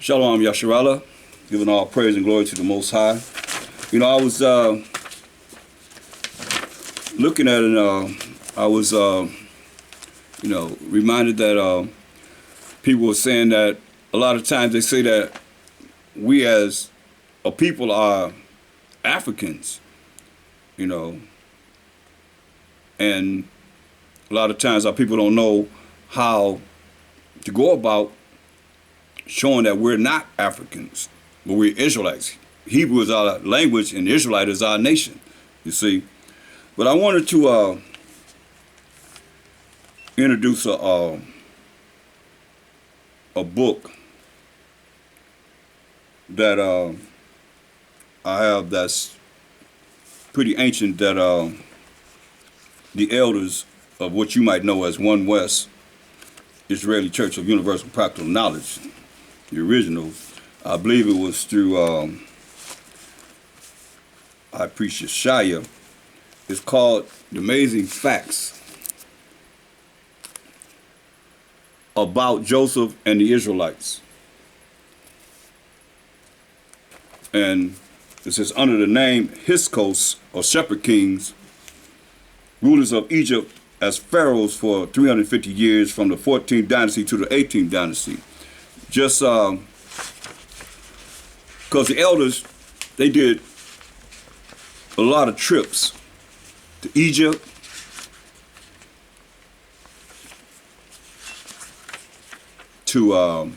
Shalom Yasharallah, giving all praise and glory to the Most High. You know, I was looking at it, and I was, reminded that people were saying that a lot of times they say that we as a people are Africans, and a lot of times our people don't know how to go about showing that we're not Africans, but we're Israelites. Hebrew is our language and Israelite is our nation, you see. But I wanted to introduce a book that I have that's pretty ancient, that the elders of what you might know as One West Israeli Church of Universal Practical Knowledge, the original, I believe it was through High Priest Yeshaya. It's called The Amazing Facts About Joseph and the Israelites. And it says, under the name Hyksos, or Shepherd Kings, rulers of Egypt as pharaohs for 350 years, from the 14th dynasty to the 18th dynasty. Just because the elders, they did a lot of trips to Egypt, to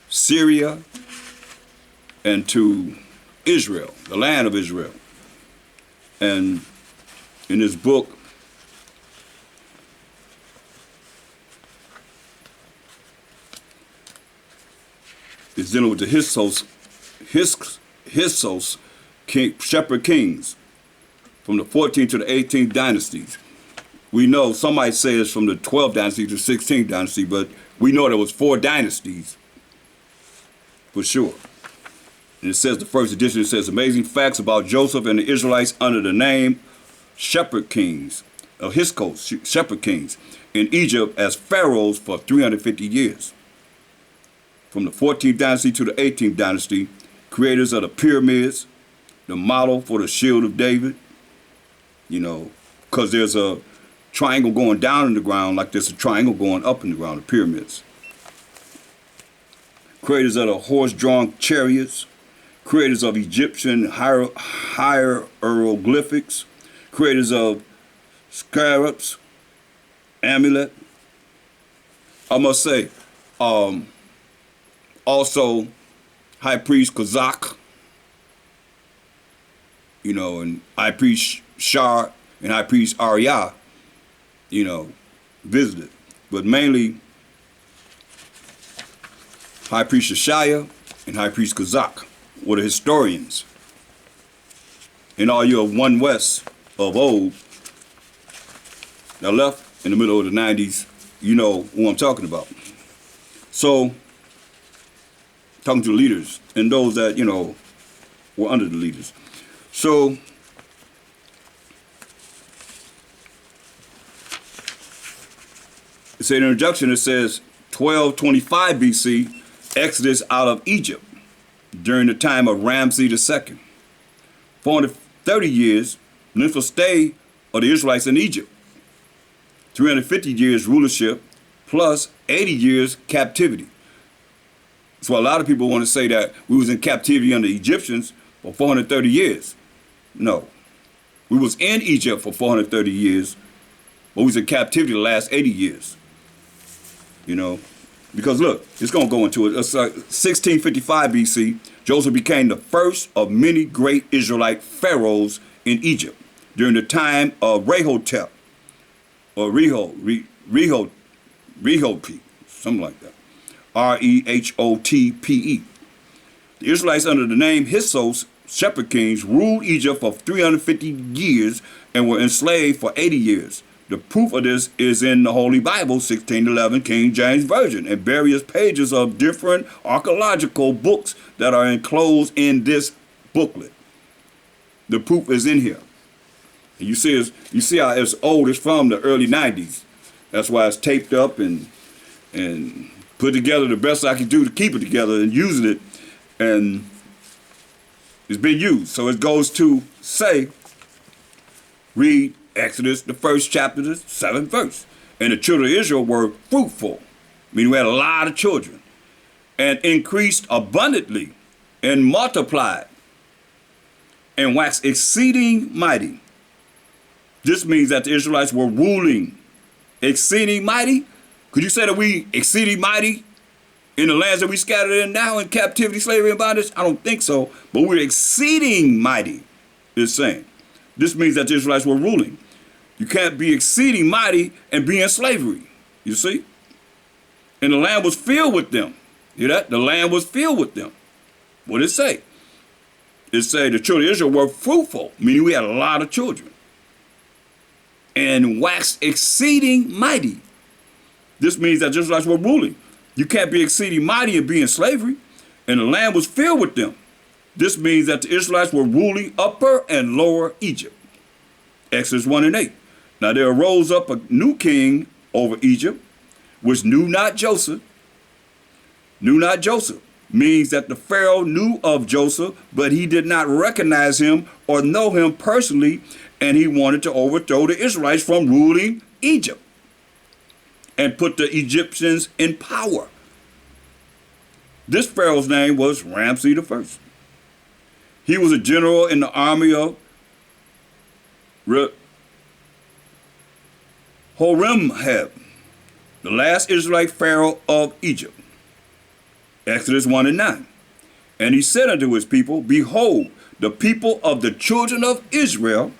Syria, and to Israel, the land of Israel. And in this book, it's dealing with the Hyksos Shepherd Kings from the 14th to the 18th dynasties. We know, some might say it's from the 12th dynasty to the 16th dynasty, but we know there was 4 dynasties for sure. And it says, the first edition, it says, amazing facts about Joseph and the Israelites under the name Shepherd Kings, Hyksos, Shepherd Kings, in Egypt as pharaohs for 350 years. From the 14th dynasty to the 18th dynasty, creators of the pyramids, the model for the shield of David, because there's a triangle going down in the ground like there's a triangle going up in the ground, the pyramids. Creators of the horse-drawn chariots, creators of Egyptian hieroglyphics, creators of scarabs, amulet. I must say, also High Priest Kazak, and High Priest Shar and High Priest Arya, visited. But mainly High Priest Yeshaya and High Priest Kazak were the historians. And all you of One West of old that left in the middle of the 90s, you know who I'm talking about. So, talking to the leaders and those that, were under the leaders. So, it's an introduction that says 1225 BC, Exodus out of Egypt during the time of Ramses II. 430 years, length of stay of the Israelites in Egypt. 350 years rulership plus 80 years captivity. So a lot of people want to say that we was in captivity under the Egyptians for 430 years. No. We was in Egypt for 430 years, but we was in captivity the last 80 years. Because look, it's going to go into it. It's 1655 BC, Joseph became the first of many great Israelite pharaohs in Egypt during the time of Rehotep, or Rehotep, something like that. Rehotpe. The Israelites under the name Hyksos, Shepherd Kings, ruled Egypt for 350 years and were enslaved for 80 years. The proof of this is in the Holy Bible, 1611 King James Version, and various pages of different archaeological books that are enclosed in this booklet. The proof is in here. And you see how it's old. It's from the early 90s. That's why it's taped up and Put together the best I can do to keep it together and using it, and it's been used. So it goes to say, read Exodus, the first chapter, the 7th verse. And the children of Israel were fruitful, meaning we had a lot of children, and increased abundantly, and multiplied, and waxed exceeding mighty. This means that the Israelites were ruling exceeding mighty. Could you say that we exceeding mighty in the lands that we scattered in now in captivity, slavery, and bondage? I don't think so. But we're exceeding mighty, is saying. This means that the Israelites were ruling. You can't be exceeding mighty and be in slavery, you see? And the land was filled with them. Hear that? The land was filled with them. What did it say? It said the children of Israel were fruitful, meaning we had a lot of children, and waxed exceeding mighty. This means that the Israelites were ruling. You can't be exceeding mighty and be in slavery. And the land was filled with them. This means that the Israelites were ruling Upper and Lower Egypt. Exodus 1 and 8. Now there arose up a new king over Egypt, which knew not Joseph. Knew not Joseph means that the Pharaoh knew of Joseph, but he did not recognize him or know him personally, and he wanted to overthrow the Israelites from ruling Egypt and put the Egyptians in power. This Pharaoh's name was Ramses I. He was a general in the army of Horemheb, the last Israelite Pharaoh of Egypt. Exodus 1 and 9. And he said unto his people, behold, the people of the children of Israel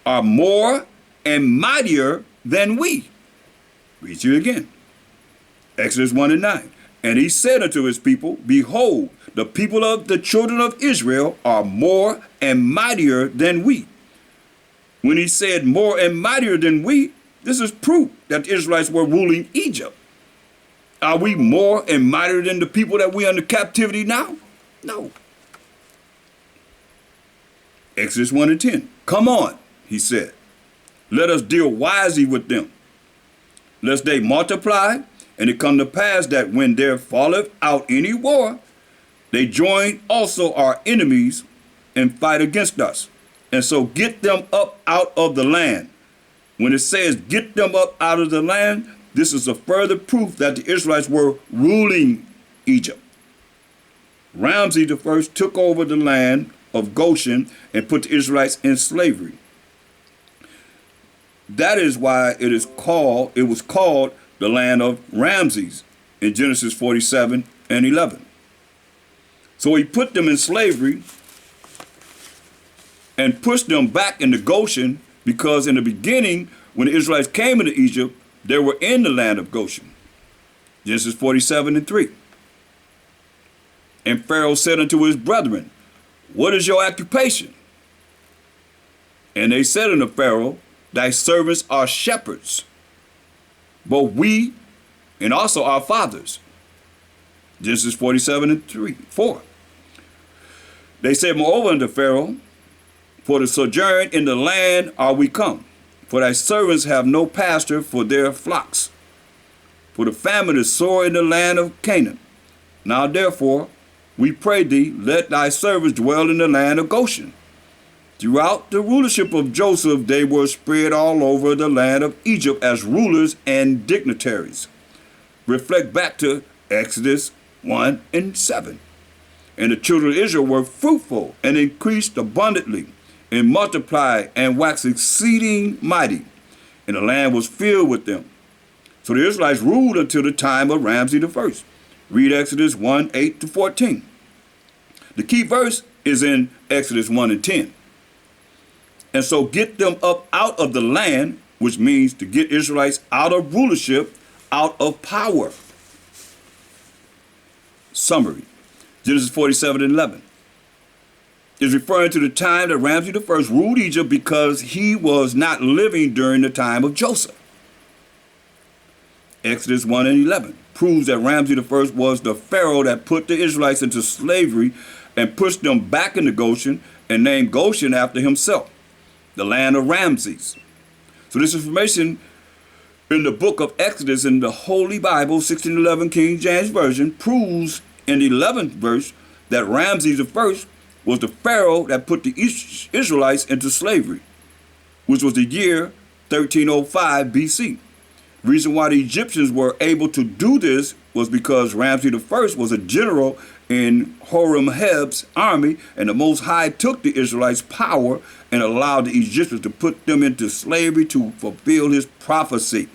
are more and mightier than we. Read you again. Exodus 1 and 9. And he said unto his people, behold, the people of the children of Israel are more and mightier than we. When he said more and mightier than we, this is proof that the Israelites were ruling Egypt. Are we more and mightier than the people that we are under captivity now? No. Exodus 1 and 10. Come on, he said. Let us deal wisely with them, lest they multiply, and it come to pass that when there falleth out any war, they join also our enemies and fight against us. And so get them up out of the land. When it says get them up out of the land, this is a further proof that the Israelites were ruling Egypt. Ramses I took over the land of Goshen and put the Israelites in slavery. That is why it was called the land of Ramses in Genesis 47 and 11. So he put them in slavery and pushed them back into Goshen, because in the beginning, when the Israelites came into Egypt, they were in the land of Goshen. Genesis 47 and 3. And Pharaoh said unto his brethren, what is your occupation? And they said unto Pharaoh, thy servants are shepherds, both we and also our fathers. Genesis 47 and 4. They said moreover unto Pharaoh, for the sojourn in the land are we come, for thy servants have no pasture for their flocks. For the famine is sore in the land of Canaan. Now therefore, we pray thee, let thy servants dwell in the land of Goshen. Throughout the rulership of Joseph, they were spread all over the land of Egypt as rulers and dignitaries. Reflect back to Exodus 1 and 7. And the children of Israel were fruitful and increased abundantly, and multiplied and waxed exceeding mighty, and the land was filled with them. So the Israelites ruled until the time of Ramses I. Read Exodus 1, 8 to 14. The key verse is in Exodus 1 and 10. And so get them up out of the land, which means to get Israelites out of rulership, out of power. Summary. Genesis 47 and 11. Is referring to the time that Ramses I ruled Egypt, because he was not living during the time of Joseph. Exodus 1 and 11 proves that Ramses I was the Pharaoh that put the Israelites into slavery and pushed them back into Goshen, and named Goshen after himself, the land of Ramses. So this information in the book of Exodus in the Holy Bible, 1611 King James Version, proves in the 11th verse that Ramses I was the pharaoh that put the Israelites into slavery, which was the year 1305 BC. The reason why the Egyptians were able to do this was because Ramses I was a general in Horemheb's army, and the Most High took the Israelites' power and allowed the Egyptians to put them into slavery to fulfill his prophecy.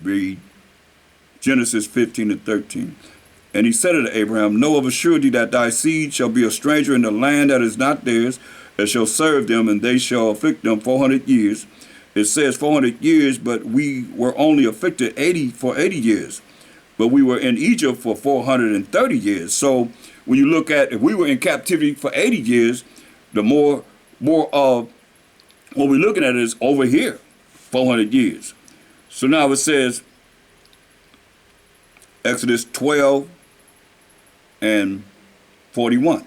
Read Genesis 15:13. And he said unto Abraham, know of a surety that thy seed shall be a stranger in the land that is not theirs, and shall serve them, and they shall afflict them 400 years. It says 400 years, but we were only afflicted 80 years. But we were in Egypt for 430 years. So when you look at, if we were in captivity for 80 years, the more of what we're looking at is over here, 400 years. So now it says, Exodus 12 and 41.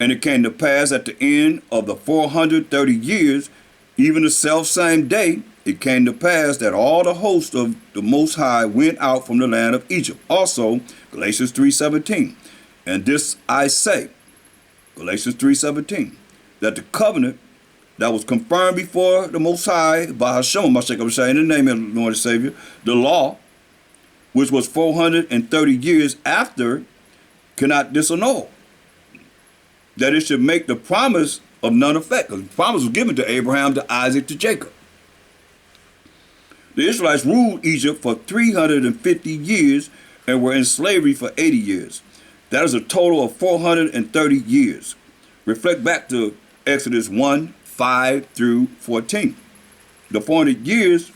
And it came to pass at the end of the 430 years, even the selfsame day, it came to pass that all the host of the Most High went out from the land of Egypt. Also, Galatians 3:17. And this I say, Galatians 3:17, that the covenant that was confirmed before the Most High by Hashem, Mashiach, in the name of the Lord and Savior, the law, which was 430 years after, cannot disannul. That it should make the promise of none effect. Because the promise was given to Abraham, to Isaac, to Jacob. The Israelites ruled Egypt for 350 years and were in slavery for 80 years. That is a total of 430 years. Reflect back to Exodus 1:5 through 14. The 400 years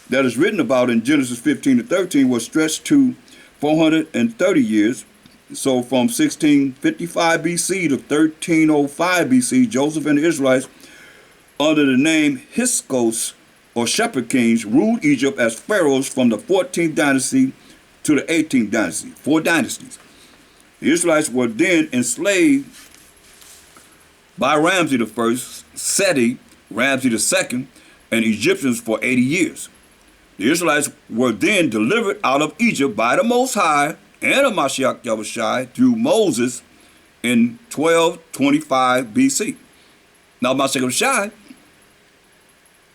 that is written about in Genesis 15-13 was stretched to 430 years. So from 1655 BC to 1305 BC, Joseph and the Israelites, under the name Hyksos, or shepherd kings, ruled Egypt as pharaohs from the 14th dynasty to the 18th dynasty, 4 dynasties. The Israelites were then enslaved by Ramses I, Seti, Ramses II, and Egyptians for 80 years. The Israelites were then delivered out of Egypt by the Most High and of Mashiach Yahushai through Moses in 1225 BC. Now Mashiach Yahushai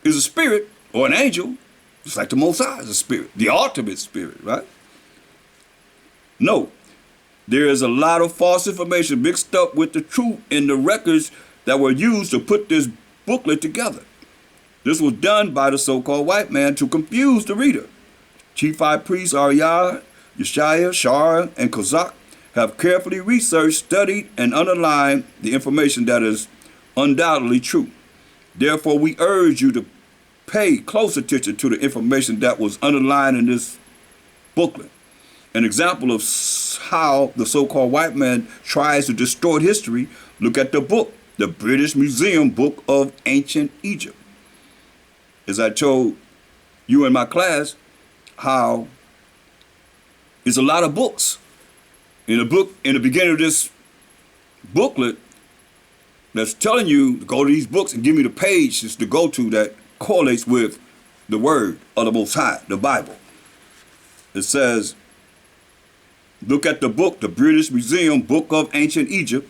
is a spirit or an angel, just like the Most High is a spirit, the ultimate spirit, right? No, there is a lot of false information mixed up with the truth in the records that were used to put this booklet together. This was done by the so-called white man to confuse the reader. Chief High Priest Ariah, Yeshaya, Shara, and Kozak have carefully researched, studied, and underlined the information that is undoubtedly true. Therefore, we urge you to pay close attention to the information that was underlined in this booklet. An example of how the so-called white man tries to distort history, look at the book, the British Museum Book of Ancient Egypt. As I told you in my class, how there's a lot of books. In the beginning of this booklet, that's telling you to go to these books and give me the pages to go to that correlates with the word of the Most High, the Bible. It says, look at the book, the British Museum Book of Ancient Egypt.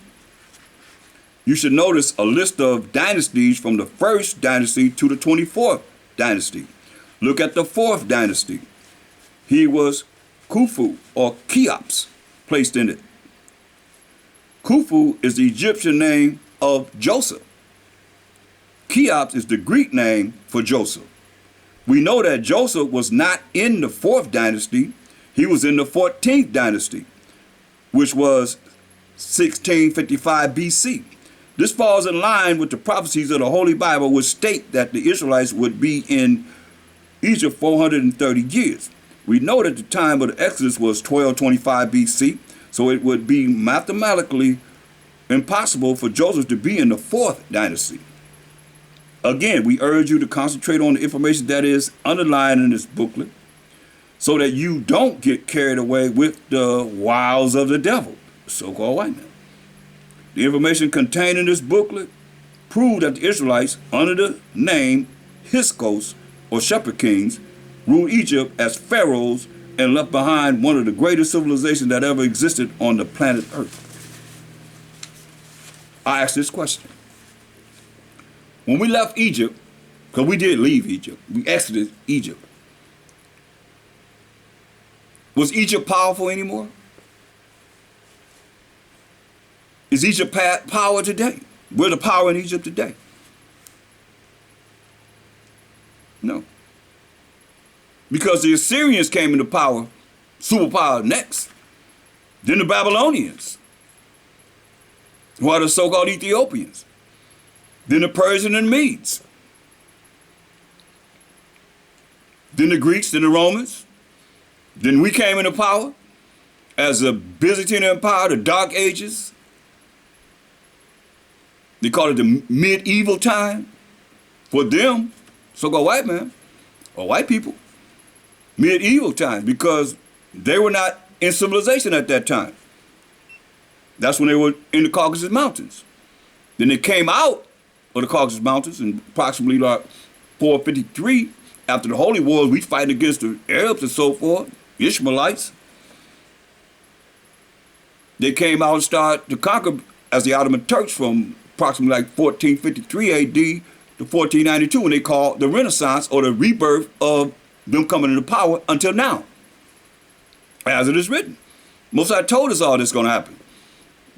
You should notice a list of dynasties from the 1st dynasty to the 24th dynasty. Look at the 4th dynasty. He was Khufu or Cheops placed in it. Khufu is the Egyptian name of Joseph. Cheops is the Greek name for Joseph. We know that Joseph was not in the 4th dynasty. He was in the 14th dynasty, which was 1655 BC. This falls in line with the prophecies of the Holy Bible, which state that the Israelites would be in Egypt 430 years. We know that the time of the Exodus was 1225 BC, so it would be mathematically impossible for Joseph to be in the 4th dynasty. Again, we urge you to concentrate on the information that is underlined in this booklet so that you don't get carried away with the wiles of the devil, the so-called white man. The information contained in this booklet proved that the Israelites, under the name Hyksos, or shepherd kings, ruled Egypt as pharaohs and left behind one of the greatest civilizations that ever existed on the planet Earth. I ask this question. When we left Egypt, because we did leave Egypt, we exited Egypt, was Egypt powerful anymore? Is Egypt power today? We're the power in Egypt today? No. Because the Assyrians came into power, superpower next. Then the Babylonians, who are the so-called Ethiopians. Then the Persians and Medes. Then the Greeks, then the Romans. Then we came into power as the Byzantine Empire, the Dark Ages. They call it the medieval time. For them, so-called white man, or white people, medieval times, because they were not in civilization at that time. That's when they were in the Caucasus Mountains. Then they came out of the Caucasus Mountains in approximately like 453, after the Holy Wars, we fight against the Arabs and so forth, Ishmaelites. They came out and started to conquer as the Ottoman Turks from approximately like 1453 AD to 1492, when they called the Renaissance, or the rebirth of them coming into power until now. As it is written. Mosai told us all this is going to happen.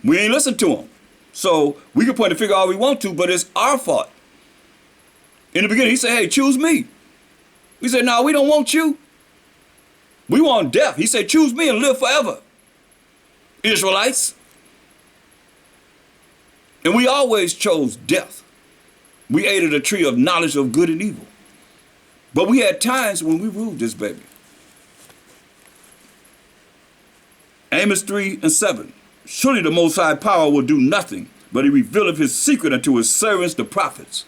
We ain't listened to him. So we can point the finger all we want to, but it's our fault. In the beginning, he said, hey, choose me. We said, no, we don't want you. We want death. He said, choose me and live forever. Israelites. And we always chose death. We ate of the tree of knowledge of good and evil. But we had times when we ruled this baby. Amos 3:7. Surely the Most High Power will do nothing, but he revealeth his secret unto his servants, the prophets.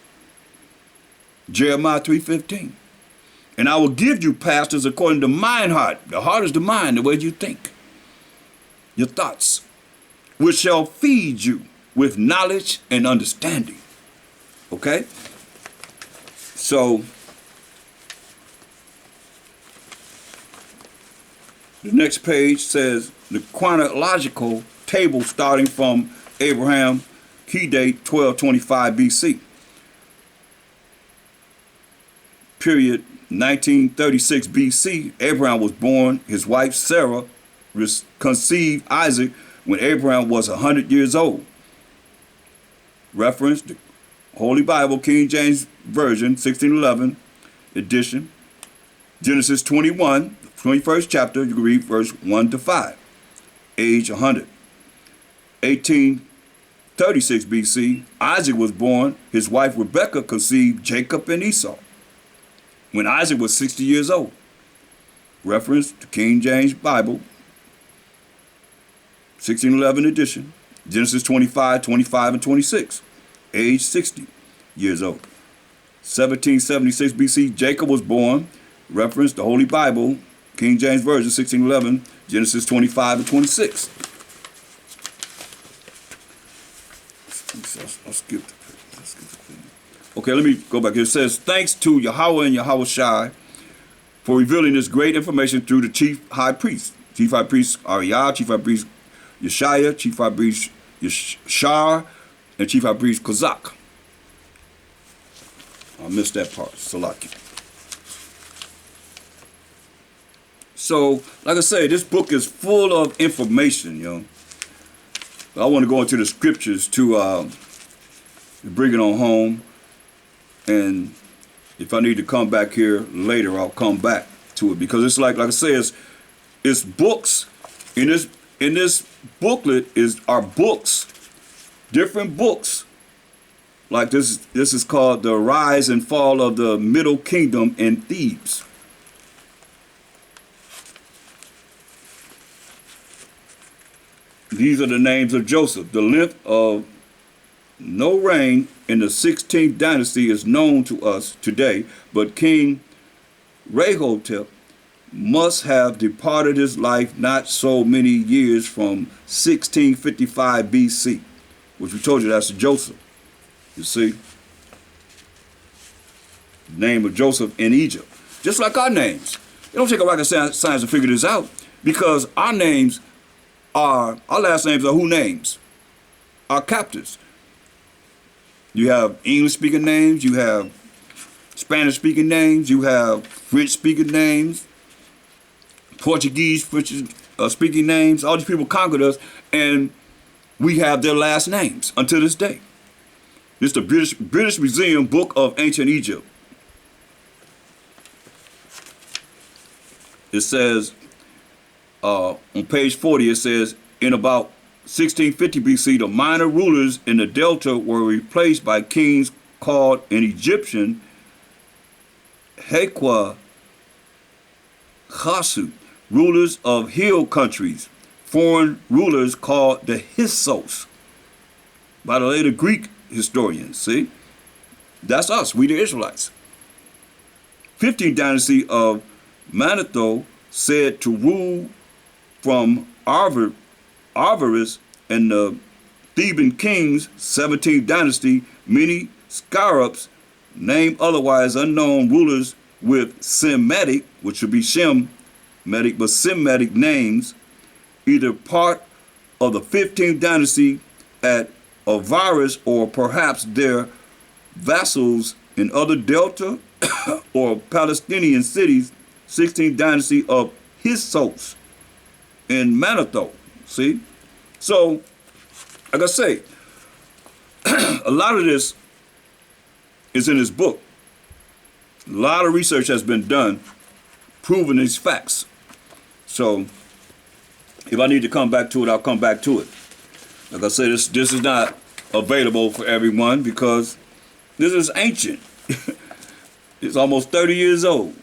Jeremiah 3:15. And I will give you pastors according to mine heart. The heart is the mind, the way you think. Your thoughts, which shall feed you with knowledge and understanding. Okay? So, the next page says the chronological table starting from Abraham, key date 1225 BC. Period 1936 BC, Abraham was born. His wife Sarah conceived Isaac when Abraham was 100 years old. Reference the Holy Bible, King James Version, 1611 edition. Genesis 21, 21st chapter, you can read verse 1 to 5. Age 100. 1836 BC, Isaac was born. His wife Rebekah conceived Jacob and Esau when Isaac was 60 years old. Reference to King James Bible, 1611 edition. Genesis 25, 25, and 26. Age 60 years old. 1776 BC, Jacob was born. Reference the Holy Bible, King James Version, 1611, Genesis 25 and 26. I'll skip the page. Okay, let me go back here. It says, thanks to Yahweh and Yahweh Shai for revealing this great information through the chief high priest. Chief high priest Ariah, chief high priest Yeshaya, chief high priest Yeshar, and chief high priest Kozak. I missed that part. Salaki. So, like I say, this book is full of information, you know. I want to go into the scriptures to bring it on home. And if I need to come back here later, I'll come back to it, because it's like I say, it's books. In this booklet are books, different books. Like this is called The Rise and Fall of the Middle Kingdom in Thebes. These are the names of Joseph. The length of no reign in the 16th dynasty is known to us today, but King Rahotep must have departed his life not so many years from 1655 BC, which we told you that's Joseph. You see, the name of Joseph in Egypt. just like our names. It don't take a rocket science to figure this out, because our last names are who names? Our captors. You have English-speaking names, you have Spanish-speaking names, you have French-speaking names, Portuguese-speaking names. All these people conquered us, and we have their last names until this day. This is the British Museum Book of Ancient Egypt. It says, on page 40, it says, in about 1650 BC, the minor rulers in the Delta were replaced by kings called in Egyptian Hequa Chasu, rulers of hill countries, foreign rulers called the Hyksos by the later Greek historians. See, that's us, we the Israelites. 15th dynasty of Manetho, said to rule from Arvaris and the Theban kings. 17th dynasty, many scarabs, named otherwise unknown rulers with Semitic, which would be Shemitic, but Semitic names, either part of the 15th dynasty at Arvaris or perhaps their vassals in other Delta or Palestinian cities. 16th dynasty of Hyksos in Manetho. See? So, like I say, a lot of this is in this book. A lot of research has been done proving these facts. So, if I need to come back to it, I'll come back to it. Like I said, this is not available for everyone because this is ancient. It's almost 30 years old.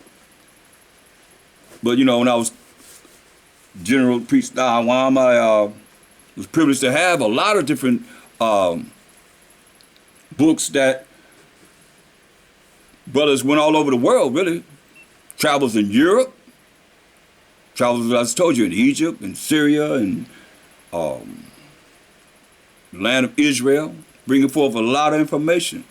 But, you know, when I was General Priest Awam, I was privileged to have a lot of different books that brothers went all over the world, really. Travels in Europe, travels, as I told you, in Egypt and Syria and the land of Israel, bringing forth a lot of information.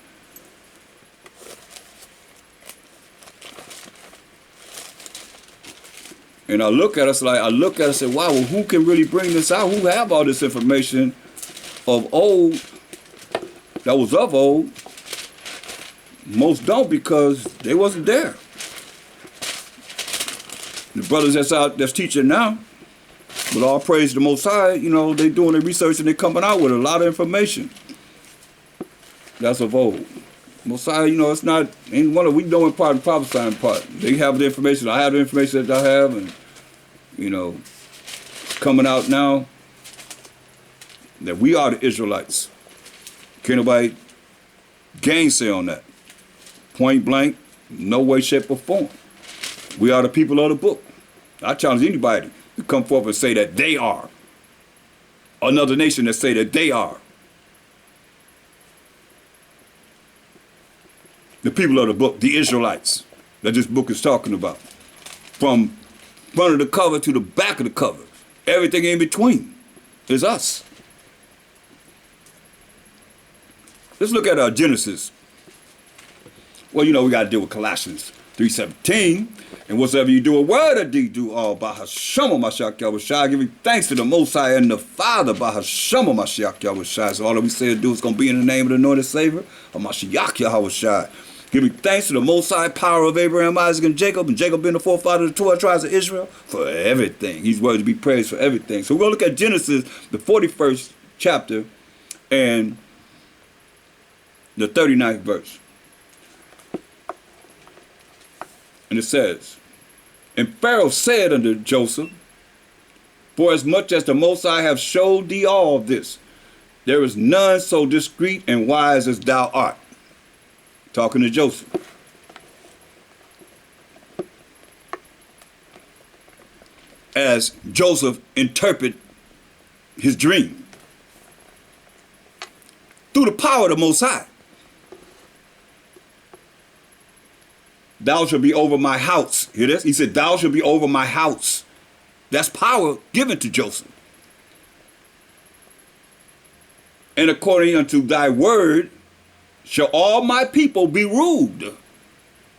And I look at us and say, wow, well, who can really bring this out? Who have all this information of old, that was of old? Most don't, because they wasn't there. The brothers that's teaching now, with all praise to the Most High, you know, they doing their research and they coming out with a lot of information that's of old. Most High, you know, we know in part and prophesying part. They have the information, I have the information that I have, and, you know, coming out now that we are the Israelites. Can't nobody gainsay on that. Point blank, no way, shape, or form. We are the people of the book. I challenge anybody to come forth and say that they are. Another nation that say that they are. The people of the book, the Israelites, that this book is talking about. From front of the cover to the back of the cover. Everything in between is us. Let's look at Genesis. Well, you know, we got to deal with Colossians 3:17. And whatsoever you do, a word or deed, do all by Hashem Mashiach Yahushua, giving thanks to the Most High and the Father by Hashem Mashiach Yahushua. So all that we say and do is going to be in the name of the anointed Savior of Mashiach Yahushua. Giving thanks to the Most High power of Abraham, Isaac, and Jacob being the forefather of the 12 tribes of Israel, for everything. He's worthy to be praised for everything. So we're going to look at Genesis, the 41st chapter, and the 39th verse. And it says, and Pharaoh said unto Joseph, for as much as the Most High have showed thee all this, there is none so discreet and wise as thou art. Talking to Joseph. As Joseph interpreted his dream. Through the power of the Most High. Thou shalt be over my house. Hear this? He said, thou shalt be over my house. That's power given to Joseph. And according unto thy word, shall all my people be ruled.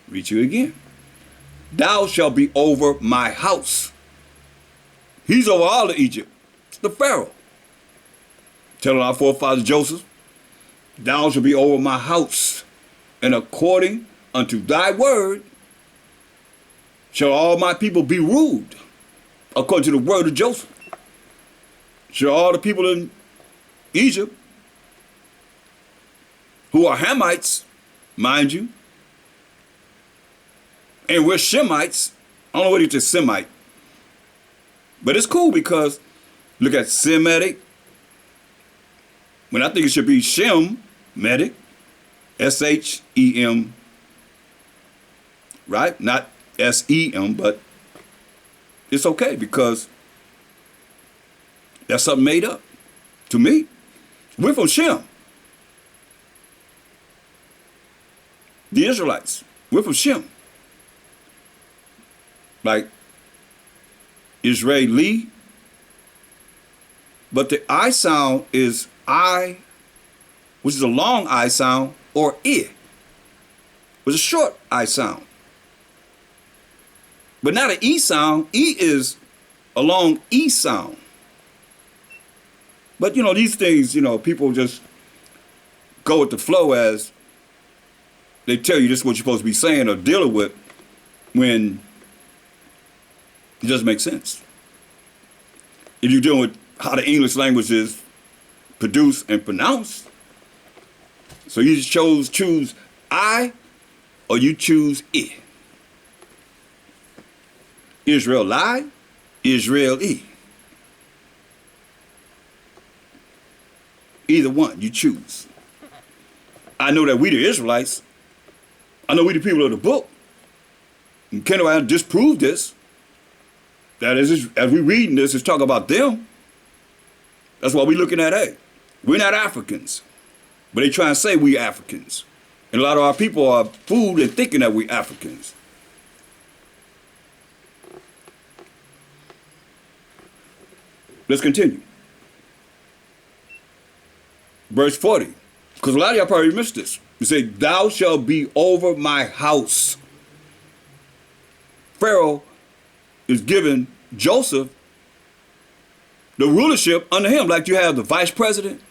Read you again. thou shalt be over my house. He's over all of Egypt. It's the Pharaoh. Telling our forefather Joseph, thou shalt be over my house, and according unto thy word shall all my people be ruled. According to the word of Joseph, shall all the people in Egypt, who are Hamites, mind you, and we're Shemites. I don't know what it's a Semite, but it's cool because look at Semitic. When I think it should be Shem-medic, S-H-E-M, right? Not S-E-M, but it's okay because that's something made up to me. We're from Shem. The Israelites, we're from Shem. Like Israeli, but the I sound is I, which is a long I sound, or I, which is a short I sound. But not an E sound. E is a long E sound. But you know, these things, you know, people just go with the flow as they tell you this is what you're supposed to be saying or dealing with when it doesn't make sense. If you're dealing with how the English language is produced and pronounced, so you just choose I or you choose I. Israeli, Israeli. Either one, you choose. I know that we the Israelites, I know we the people of the book, and can I disprove this? That is, as we reading this, it's talking about them. That's why we looking at, hey, we're not Africans, but they try and say we Africans. And a lot of our people are fooled and thinking that we Africans. Let's continue. Verse 40, because a lot of y'all probably missed this. You say, thou shalt be over my house. Pharaoh is giving Joseph the rulership under him, like you have the vice president.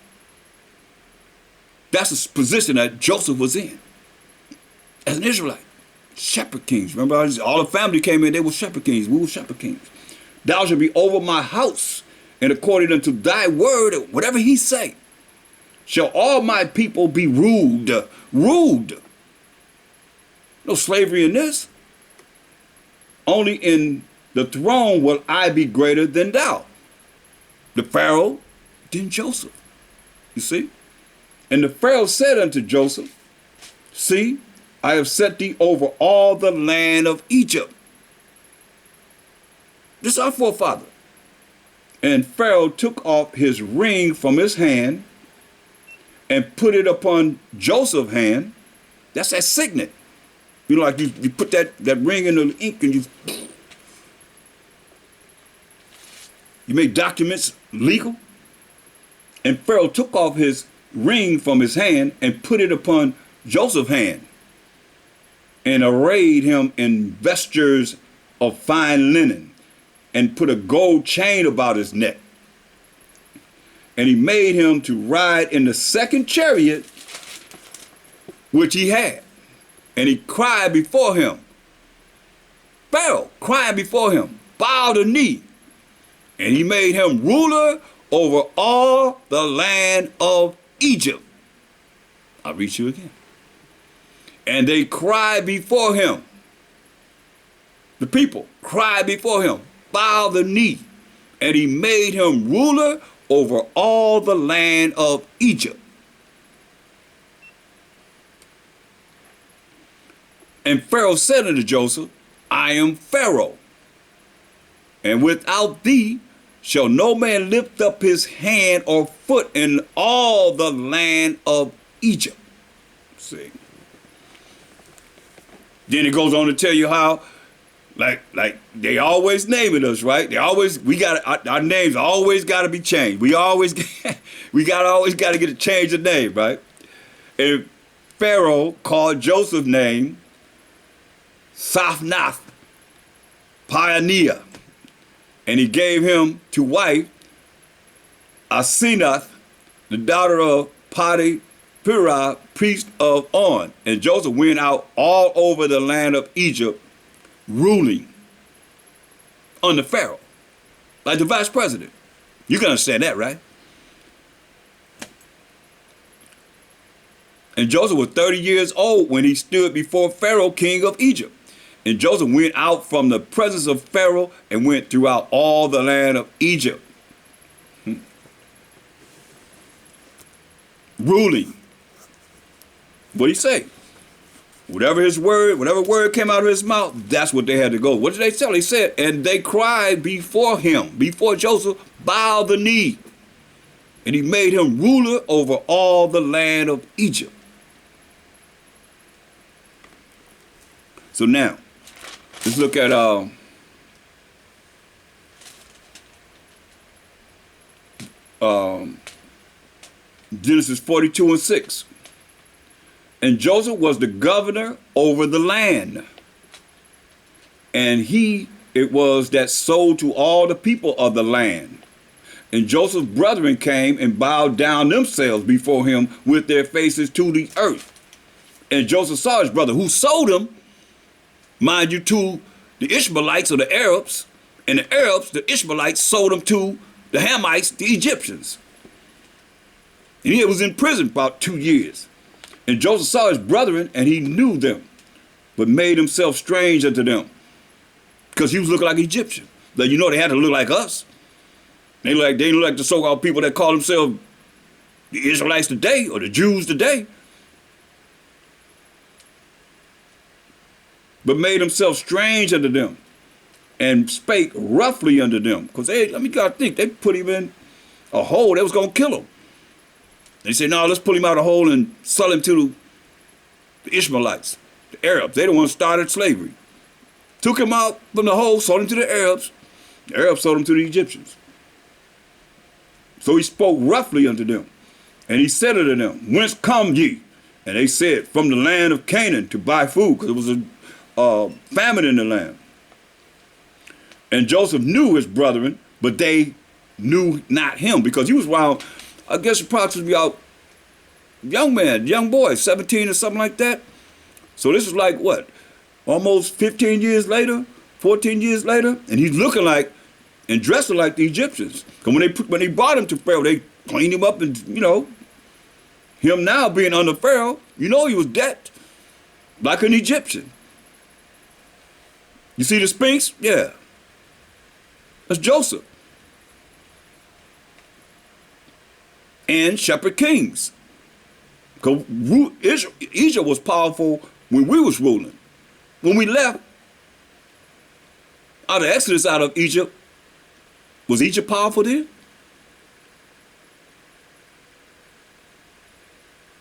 That's the position that Joseph was in as an Israelite. Shepherd kings. Remember, all the family came in, they were shepherd kings. We were shepherd kings. Thou shalt be over my house, and according unto thy word, whatever he say, shall all my people be ruled. Ruled. No slavery in this. Only in the throne will I be greater than thou. The Pharaoh, then Joseph. You see? And the Pharaoh said unto Joseph, see, I have set thee over all the land of Egypt. This is our forefather. And Pharaoh took off his ring from his hand and put it upon Joseph's hand. That's that signet. You know, like you put that ring in the ink and you make documents legal. And Pharaoh took off his ring from his hand and put it upon Joseph's hand and arrayed him in vestures of fine linen and put a gold chain about his neck. And he made him to ride in the second chariot which he had. And he cried before him. Pharaoh cried before him, bowed the knee. And he made him ruler over all the land of Egypt. I'll read you again. And they cried before him. The people cried before him, bowed the knee. And he made him ruler over all the land of Egypt. And Pharaoh said unto Joseph, I am Pharaoh, and without thee shall no man lift up his hand or foot in all the land of Egypt. See. Then it goes on to tell you how, like they always naming us, right? Our names always got to be changed. We always got to get a change of name, right? And Pharaoh called Joseph's name Sophnath, pioneer. And he gave him to wife Asenath, the daughter of Potipharah, priest of On. And Joseph went out all over the land of Egypt, ruling under Pharaoh, like the vice president. You can understand that, right? And Joseph was 30 years old when he stood before Pharaoh, king of Egypt. And Joseph went out from the presence of Pharaoh and went throughout all the land of Egypt, ruling. What did he say? Whatever word came out of his mouth, that's what they had to go. What did they tell? He said, and they cried before him, before Joseph, bow the knee. And he made him ruler over all the land of Egypt. So now, let's look at Genesis 42:6. And Joseph was the governor over the land. And it was that sold to all the people of the land. And Joseph's brethren came and bowed down themselves before him with their faces to the earth. And Joseph saw his brother who sold him, mind you, to the Ishmaelites or the Arabs. And the Arabs, the Ishmaelites, sold him to the Hamites, the Egyptians. And he was in prison about 2 years. And Joseph saw his brethren, and he knew them, but made himself strange unto them, because he was looking like an Egyptian. Like, you know, they had to look like us. They look like the so-called people that call themselves the Israelites today or the Jews today. But made himself strange unto them, and spake roughly unto them. Because let me gotta think, they put him in a hole. They was gonna kill him. They said, no, let's pull him out of the hole and sell him to the Ishmaelites, the Arabs. They the ones started slavery. Took him out from the hole, sold him to the Arabs. The Arabs sold him to the Egyptians. So he spoke roughly unto them. And he said unto them, whence come ye? And they said, from the land of Canaan, to buy food, because it was a famine in the land. And Joseph knew his brethren, but they knew not him, because he was around, I guess approximately about young boy, 17 or something like that. So this is like what? Almost 15 years later, 14 years later, and he's looking like and dressing like the Egyptians. Because when they brought him to Pharaoh, they cleaned him up, and him now being under Pharaoh, he was decked like an Egyptian. You see the Sphinx? Yeah. That's Joseph. And shepherd kings. Because Egypt was powerful when we was ruling. When we left out of Exodus out of Egypt, was Egypt powerful then?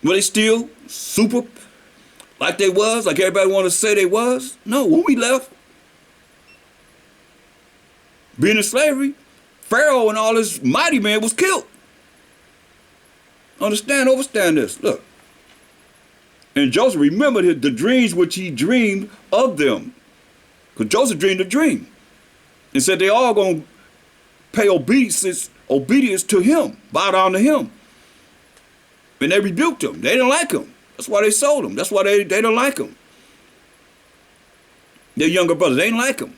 Were they still super like they was, like everybody want to say they was? No, when we left, being in slavery, Pharaoh and all his mighty men was killed. Overstand this. Look. And Joseph remembered the dreams which he dreamed of them. Because Joseph dreamed a dream. And said they all going to pay obedience to him, bow down to him. And they rebuked him. They didn't like him. That's why they sold him. That's why they don't like him. Their younger brothers, they didn't like him.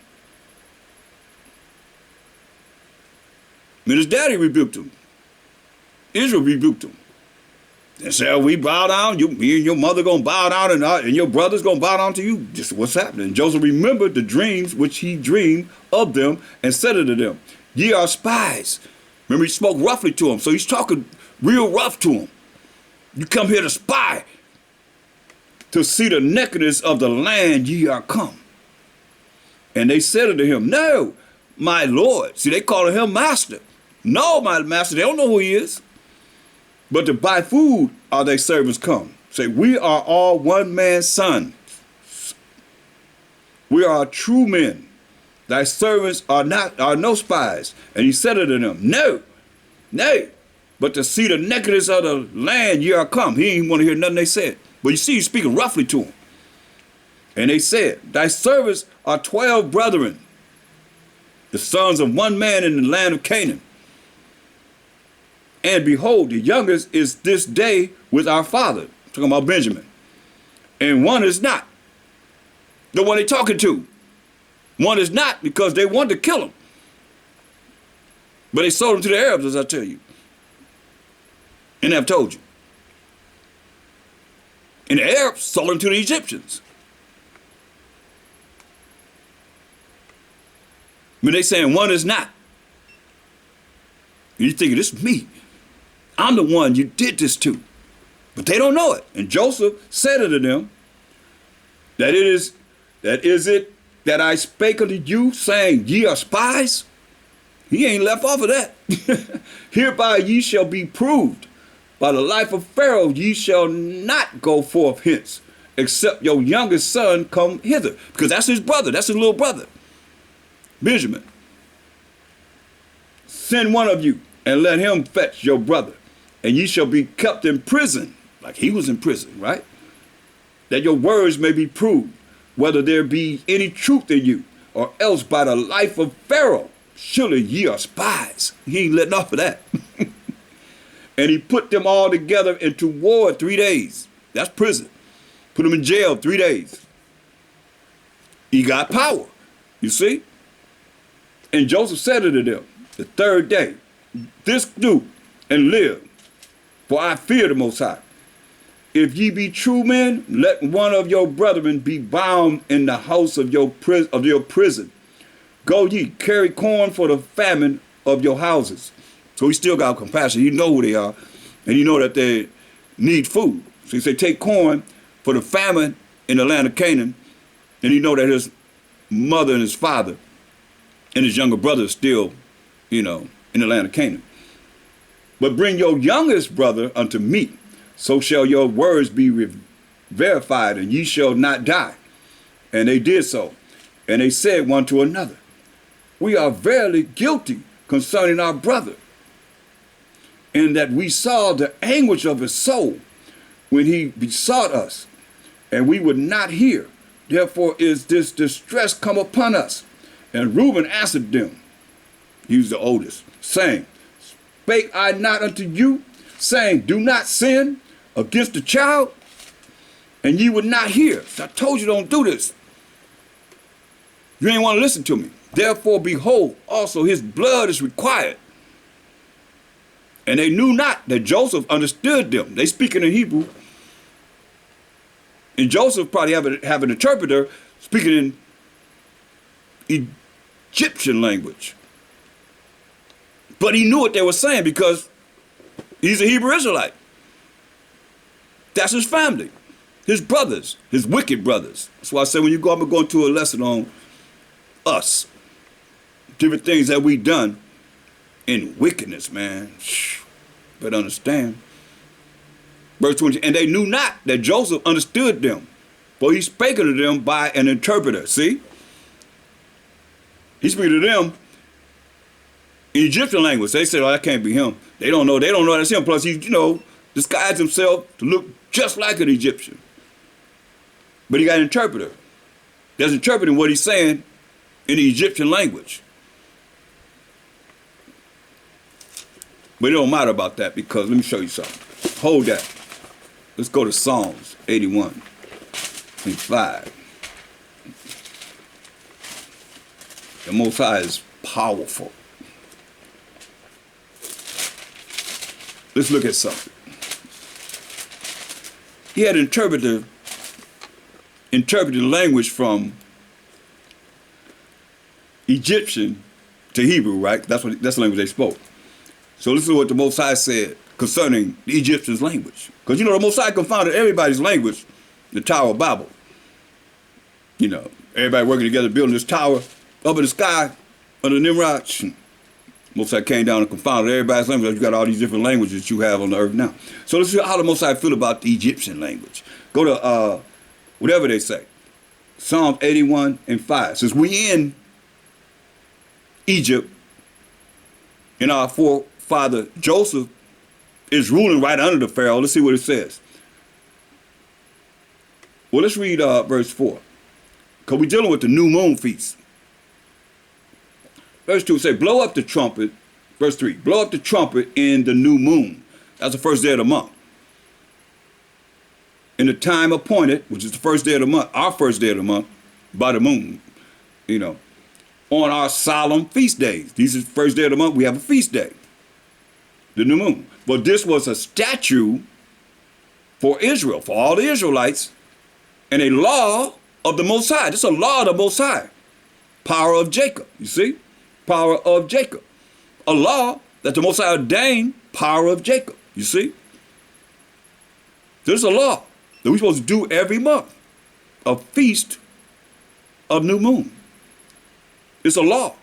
And his daddy rebuked him. Israel rebuked him. They said, we bow down, me and your mother going to bow down, and your brother's going to bow down to you. Just what's happening. Joseph remembered the dreams which he dreamed of them and said unto them, ye are spies. Remember, he spoke roughly to them, so he's talking real rough to them. You come here to spy, to see the nakedness of the land ye are come. And they said unto him, no, my Lord. See, they calling him master. No, my master, they don't know who he is. But to buy food are their servants come. Say, we are all one man's sons. We are true men. Thy servants are no spies. And he said unto them, no, nay, but to see the nakedness of the land ye are come. He didn't want to hear nothing they said. But you see, he's speaking roughly to him. And they said, thy servants are 12 brethren. the sons of one man in the land of Canaan. And behold, the youngest is this day with our father, talking about Benjamin, and one is not. The one they're talking to. One is not, because they wanted to kill him. But they sold him to the Arabs, as I tell you. And I've told you. And the Arabs sold him to the Egyptians. But they saying one is not. And you thinking, this is me. I'm the one you did this to. But they don't know it. And Joseph said unto them, that is it that I spake unto you, saying, ye are spies? He ain't left off of that. Hereby ye shall be proved. By the life of Pharaoh ye shall not go forth hence, except your youngest son come hither. Because that's his brother. That's his little brother, Benjamin. Send one of you and let him fetch your brother, and ye shall be kept in prison, like he was in prison, right? That your words may be proved, whether there be any truth in you, or else by the life of Pharaoh, surely ye are spies. He ain't letting off of that. And he put them all together into ward 3 days. That's prison. Put them in jail 3 days. He got power, you see? And Joseph said unto them, the third day, this do and live, for I fear the Most High. If ye be true men, let one of your brethren be bound in the house of your prison. Go ye, carry corn for the famine of your houses. So he still got compassion. He know who they are, and he know that they need food. So he said, take corn for the famine in the land of Canaan, and he know that his mother and his father and his younger brother is still, in the land of Canaan. But bring your youngest brother unto me, so shall your words be verified, and ye shall not die. And they did so. And they said one to another, we are verily guilty concerning our brother, in that we saw the anguish of his soul when he besought us, and we would not hear. Therefore is this distress come upon us. And Reuben answered them, he was the oldest, saying, spake I not unto you, saying, do not sin against the child? And ye would not hear. So I told you don't do this. You ain't want to listen to me. Therefore, behold, also his blood is required. And they knew not that Joseph understood them. They speaking in Hebrew. And Joseph probably have an interpreter speaking in Egyptian language. But he knew what they were saying because he's a Hebrew Israelite. That's his family, his brothers, his wicked brothers. That's why I say when you go, I'm going to a lesson on us, different things that we done in wickedness, man. Better understand. Verse 20, and they knew not that Joseph understood them, for he spake unto them by an interpreter. See? He speaking to them in Egyptian language. They said, oh, that can't be him. They don't know that's him. Plus, he, disguised himself to look just like an Egyptian. But he got an interpreter that's interpreting what he's saying in the Egyptian language. But it don't matter about that because let me show you something. Hold that. Let's go to Psalms 81 and 5. The Most High is powerful. Let's look at something. He had interpreted language from Egyptian to Hebrew, right? That's the language they spoke. So listen to what the Most High said concerning the Egyptians' language. Because the Most High confounded everybody's language, the Tower of Babel. Everybody working together building this tower up in the sky under Nimrod. Most High came down and confounded everybody's language. You got all these different languages that you have on the earth now. So let's see how the Most High feel about the Egyptian language. Go to whatever they say. Psalm 81 and 5. Since we in Egypt, and our forefather Joseph is ruling right under the Pharaoh. Let's see what it says. Well, let's read verse 4. Because we're dealing with the new moon feast. Verse 2 say, blow up the trumpet. Verse 3, blow up the trumpet in the new moon. That's the first day of the month. In the time appointed, which is the first day of the month, our first day of the month, by the moon, you know, on our solemn feast days. These is the first day of the month, we have a feast day, the new moon. But this was a statute for Israel, for all the Israelites, and a law of the Most High. This is a law of the Most High. Power of Jacob, you see? Power of Jacob. A law that the Most High ordained, power of Jacob, you see? There's a law that we're supposed to do every month, a feast of new moon. It's a law.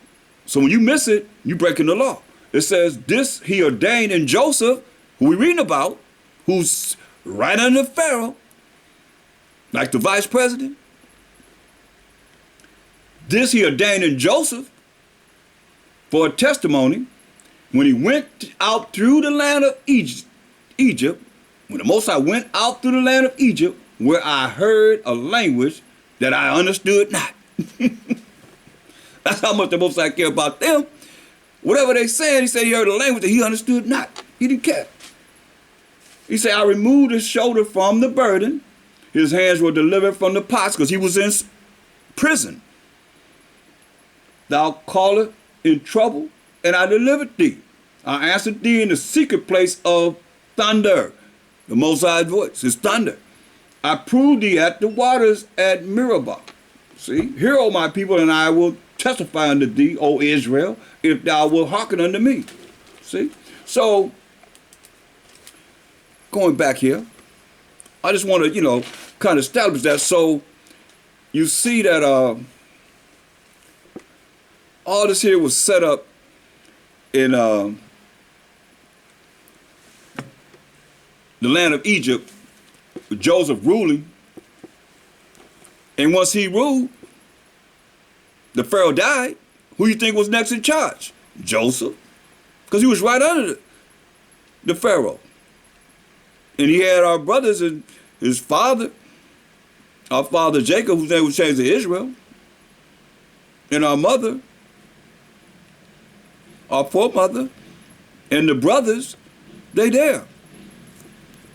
So when you miss it, you're breaking the law. It says this he ordained in Joseph, who we reading about, who's right under Pharaoh, like the vice president. This he ordained in Joseph for a testimony when he went out through the land of Egypt, when the Most High went out through the land of Egypt, where I heard a language that I understood not. That's how much the Most High care about them. Whatever they said, he said he heard a language that he understood not. He didn't care. He said, I removed his shoulder from the burden. His hands were delivered from the pots, because he was in prison. Thou callest in trouble, and I delivered thee. I answered thee in the secret place of thunder. The Most High's voice is thunder. I proved thee at the waters at Meribah. See, hear, O my people, and I will testify unto thee, O Israel, if thou wilt hearken unto me. See? So, going back here, I just want to, kind of establish that. So, you see that all this here was set up in the land of Egypt, with Joseph ruling. And once he ruled, the Pharaoh died. Who you think was next in charge? Joseph. Because he was right under the Pharaoh. And he had our brothers and his father, our father Jacob, whose name was changed to Israel, and our mother, our forefather, and the brothers, they there.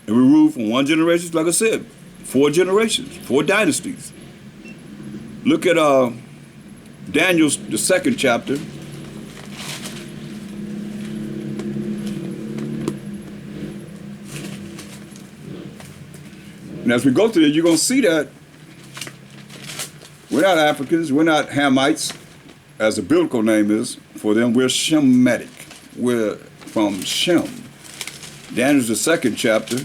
And we ruled from one generation, like I said, 4 generations, 4 dynasties. Look at Daniel's, the 2nd chapter. And as we go through it, you're going to see that we're not Africans, we're not Hamites, as the biblical name is for them. We're Shemitic. We're from Shem. Daniel's the 2nd chapter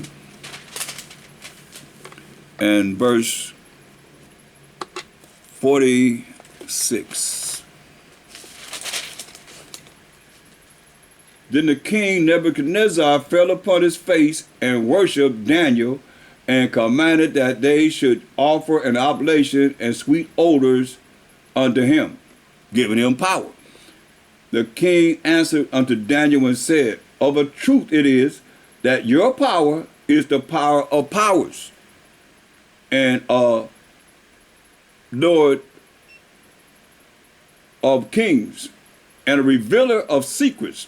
and verse 46. Then the king Nebuchadnezzar fell upon his face and worshipped Daniel, and commanded that they should offer an oblation and sweet odors unto him, giving him power. The king answered unto Daniel and said, of a truth it is that your power is the power of powers, and Lord of kings, and a revealer of secrets,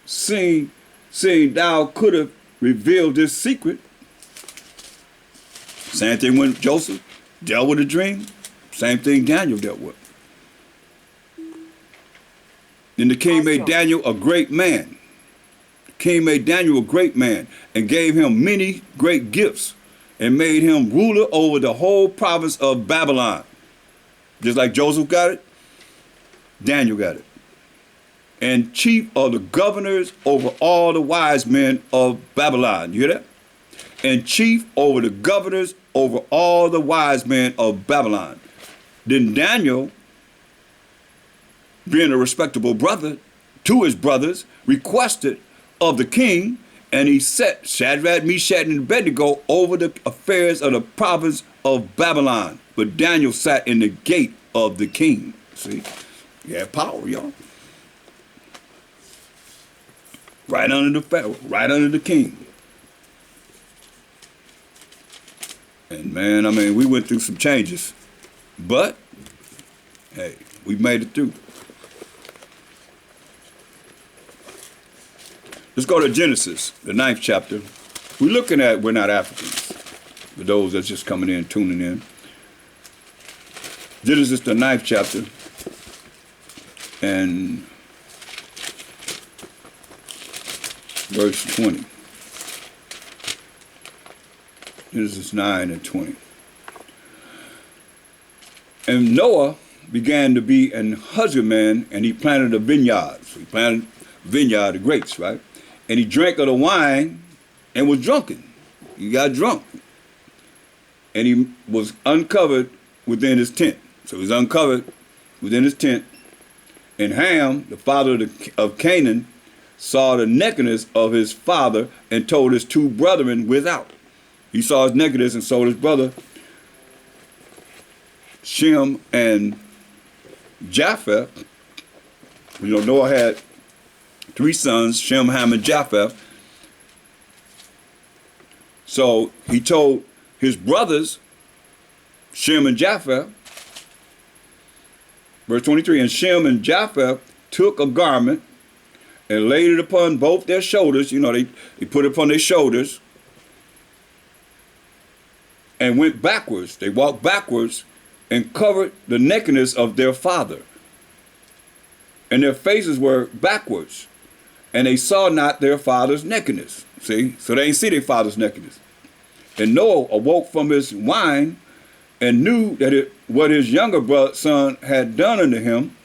seeing thou could have revealed this secret. Same thing when Joseph dealt with a dream, same thing Daniel dealt with. Then the king made Daniel a great man. The king made Daniel a great man and gave him many great gifts and made him ruler over the whole province of Babylon. Just like Joseph got it, Daniel got it. And chief of the governors over all the wise men of Babylon. You hear that? And chief over the governors over all the wise men of Babylon. Then Daniel, being a respectable brother to his brothers, requested of the king, and he set Shadrach, Meshach, and Abednego over the affairs of the province of Babylon. But Daniel sat in the gate of the king. See? He had power, y'all. Right under the Pharaoh, right under the king. And man, I mean, we went through some changes. But, hey, We made it through. Let's go to Genesis, the 9th chapter. We're not Africans, for those that's just coming in, tuning in. Genesis, the 9th chapter, and verse 20. Genesis 9 and 20. And Noah began to be an husbandman, and he planted a vineyard. So he planted a vineyard of grapes, right? And he drank of the wine and was drunken. He got drunk. And he was uncovered within his tent. So he was uncovered within his tent. And Ham, the father of Canaan, saw the nakedness of his father and told his two brethren without. He saw his nakedness and told his brother Shem and Japheth. You know, Noah had 3 sons, Shem, Ham, and Japheth. So he told his brothers, Shem and Japheth, verse 23, and Shem and Japheth took a garment and laid it upon both their shoulders. You know, they put it upon their shoulders and went backwards. They walked backwards and covered the nakedness of their father. And their faces were backwards. And they saw not their father's nakedness. See? So they didn't see their father's nakedness. And Noah awoke from his wine and knew that what his younger son had done unto him.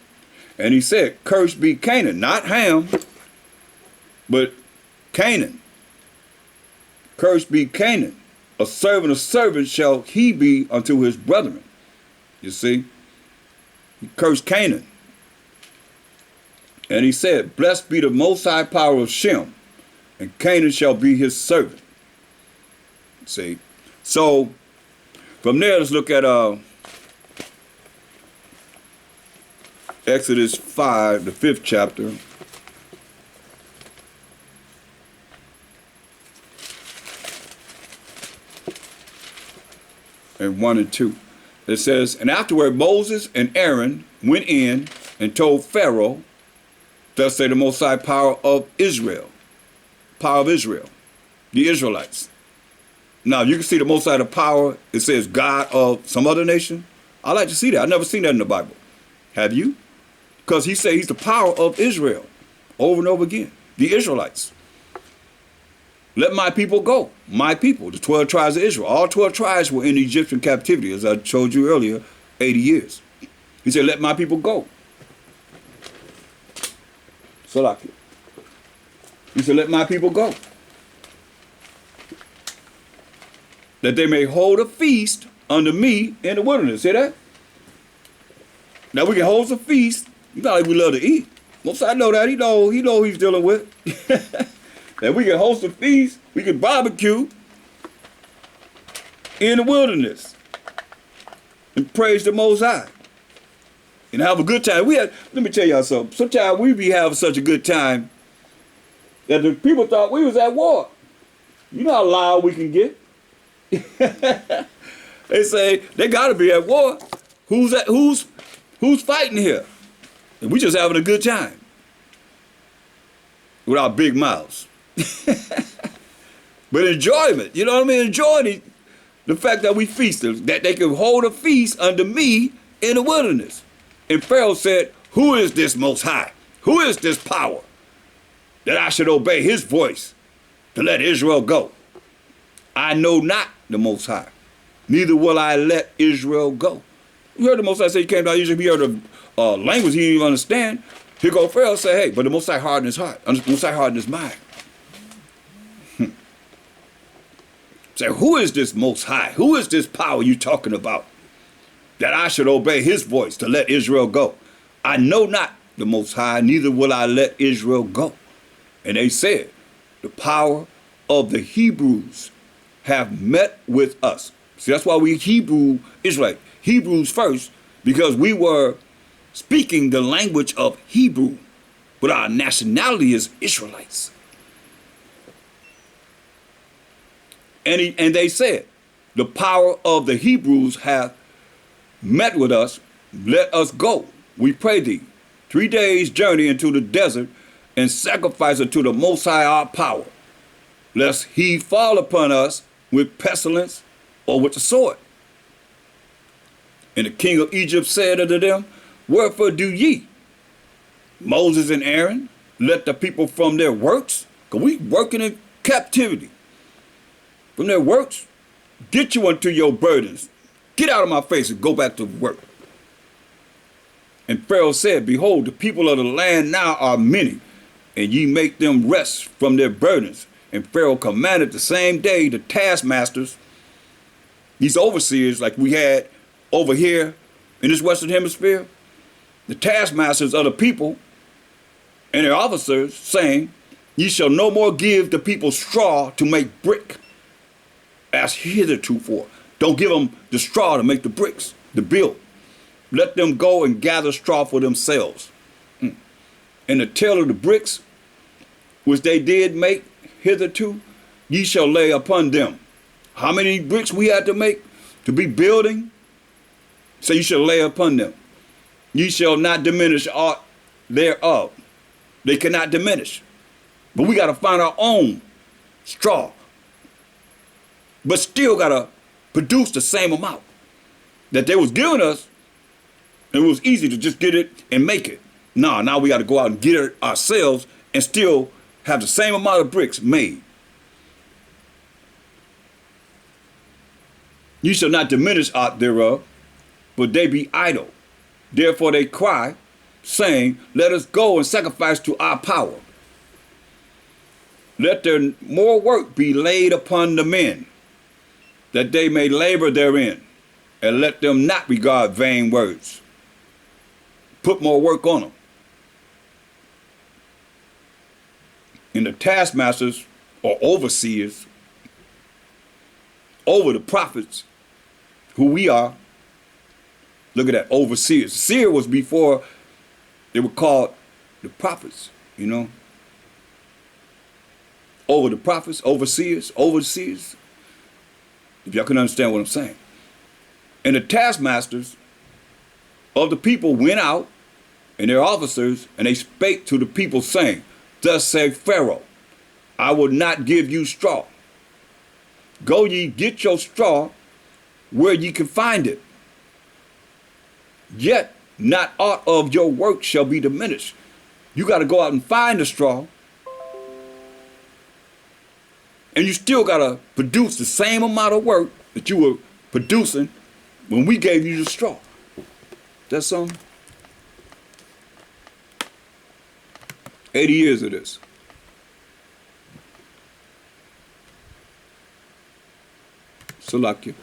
And he said, cursed be Canaan, not Ham, but Canaan. Cursed be Canaan. A servant of servants shall he be unto his brethren. You see? He cursed Canaan. And he said, blessed be the most high power of Shem, and Canaan shall be his servant. See? So, from there, let's look at Exodus 5, the 5th chapter. And 1 and 2. It says, and afterward Moses and Aaron went in and told Pharaoh, thus say the Most High power of Israel, the Israelites. Now you can see the Most High the power, it says God of some other nation. I like to see that. I've never seen that in the Bible. Have you? Because he said he's the power of Israel over and over again, the Israelites. Let my people go. My people, the 12 tribes of Israel. All 12 tribes were in Egyptian captivity, as I told you earlier, 80 years. He said, let my people go. Salaki. He said, let my people go, that they may hold a feast unto me in the wilderness. See that? Now we can hold a feast. You know how we love to eat. Most I know that. He know who he's dealing with. That we can host a feast, we can barbecue in the wilderness and praise the Most High and have a good time. Let me tell y'all something. Sometimes we be having such a good time that the people thought we was at war. You know how loud we can get. They say they gotta be at war. Who's fighting here? And we just having a good time with our big mouths. But enjoyment, you know what I mean? Enjoy the fact that we feasted, that they can hold a feast unto me in the wilderness. And Pharaoh said, who is this Most High? Who is this power that I should obey his voice to let Israel go? I know not the Most High, neither will I let Israel go. You heard the Most High say he came down Egypt, he heard the language he didn't even understand. Here go Pharaoh say, hey, but the Most High hardened his heart, the Most High hardened his mind. Say, who is this Most High? Who is this power you talking about that I should obey his voice to let Israel go? I know not the Most High, neither will I let Israel go. And they said, the power of the Hebrews have met with us. See, that's why we Hebrew Israelite, Hebrews first, because we were speaking the language of Hebrew, but our nationality is Israelites. And they said, the power of the Hebrews hath met with us, let us go. we pray thee, 3 days' journey into the desert, and sacrifice unto the Most High our power, lest he fall upon us with pestilence or with the sword. And the king of Egypt said unto them, wherefore do ye, Moses and Aaron, let the people from their works, because we working in captivity, from their works, get you unto your burdens. Get out of my face and go back to work. And Pharaoh said, behold, the people of the land now are many, and ye make them rest from their burdens. And Pharaoh commanded the same day the taskmasters, these overseers like we had over here in this Western Hemisphere, the taskmasters of the people and their officers, saying, ye shall no more give the people straw to make brick, as heretofore. Don't give them the straw to make the bricks, to build. Let them go and gather straw for themselves. And the tale of the bricks, which they did make hitherto, ye shall lay upon them. How many bricks we had to make to be building? So you shall lay upon them. Ye shall not diminish aught thereof. They cannot diminish. But we got to find our own straw. But still got to produce the same amount that they was giving us. It was easy to just get it and make it. No, now we got to go out and get it ourselves and still have the same amount of bricks made. You shall not diminish aught thereof, but they be idle. Therefore they cry, saying, let us go and sacrifice to our power. Let their more work be laid upon the men, that they may labor therein, and let them not regard vain words. Put more work on them. And the taskmasters or overseers over the prophets, who we are, look at that, overseers. Seer was before they were called the prophets, you know. Over the prophets, overseers. If y'all can understand what I'm saying. And the taskmasters of the people went out, and their officers, and they spake to the people, saying, thus said Pharaoh, I will not give you straw. Go ye get your straw where ye can find it. Yet not aught of your work shall be diminished. You got to go out and find the straw. And you still got to produce the same amount of work that you were producing when we gave you the straw. That's something. 80 years of this. Salakia.